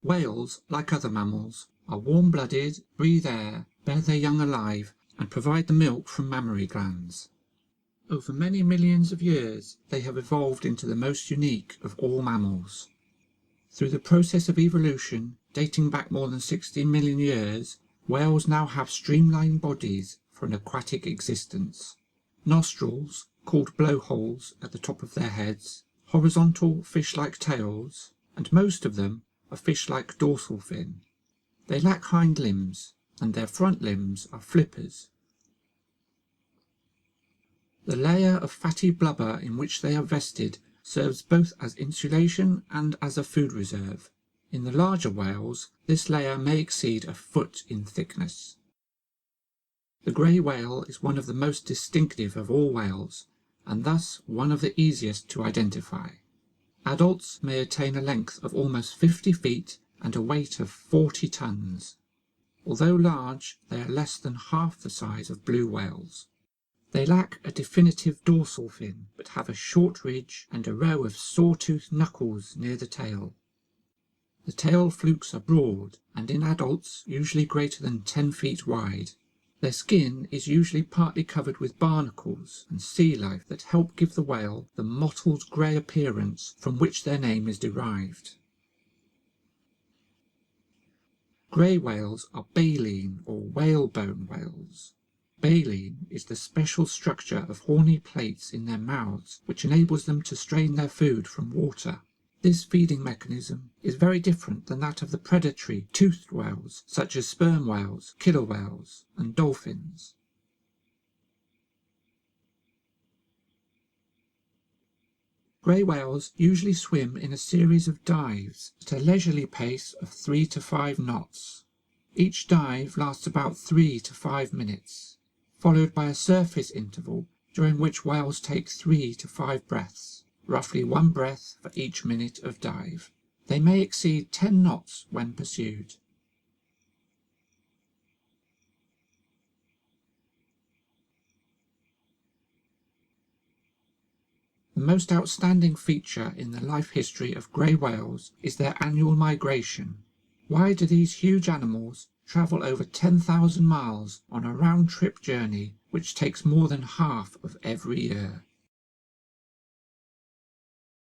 Whales, like other mammals, are warm-blooded, breathe air, bear their young alive, and provide the milk from mammary glands. Over many millions of years, they have evolved into the most unique of all mammals. Through the process of evolution, dating back more than 16 million years, whales now have streamlined bodies for an aquatic existence. Nostrils, called blowholes at the top of their heads, horizontal fish-like tails, and most of them a fish-like dorsal fin. They lack hind limbs, and their front limbs are flippers. The layer of fatty blubber in which they are vested serves both as insulation and as a food reserve. In the larger whales, this layer may exceed a foot in thickness. The grey whale is one of the most distinctive of all whales, and thus one of the easiest to identify. Adults may attain a length of almost 50 feet and a weight of 40 tons. Although large, they are less than half the size of blue whales. They lack a definitive dorsal fin, but have a short ridge and a row of saw-toothed knuckles near the tail. The tail flukes are broad, and in adults usually greater than 10 feet wide. Their skin is usually partly covered with barnacles and sea life that help give the whale the mottled grey appearance from which their name is derived. Grey whales are baleen or whalebone whales. Baleen is the special structure of horny plates in their mouths which enables them to strain their food from water. This feeding mechanism is very different than that of the predatory toothed whales such as sperm whales, killer whales, and dolphins. Grey whales usually swim in a series of dives at a leisurely pace of 3 to 5 knots. Each dive lasts about 3 to 5 minutes, followed by a surface interval during which whales take 3 to 5 breaths, roughly 1 breath for each minute of dive. They may exceed 10 knots when pursued. The most outstanding feature in the life history of grey whales is their annual migration. Why do these huge animals travel over 10,000 miles on a round-trip journey which takes more than half of every year?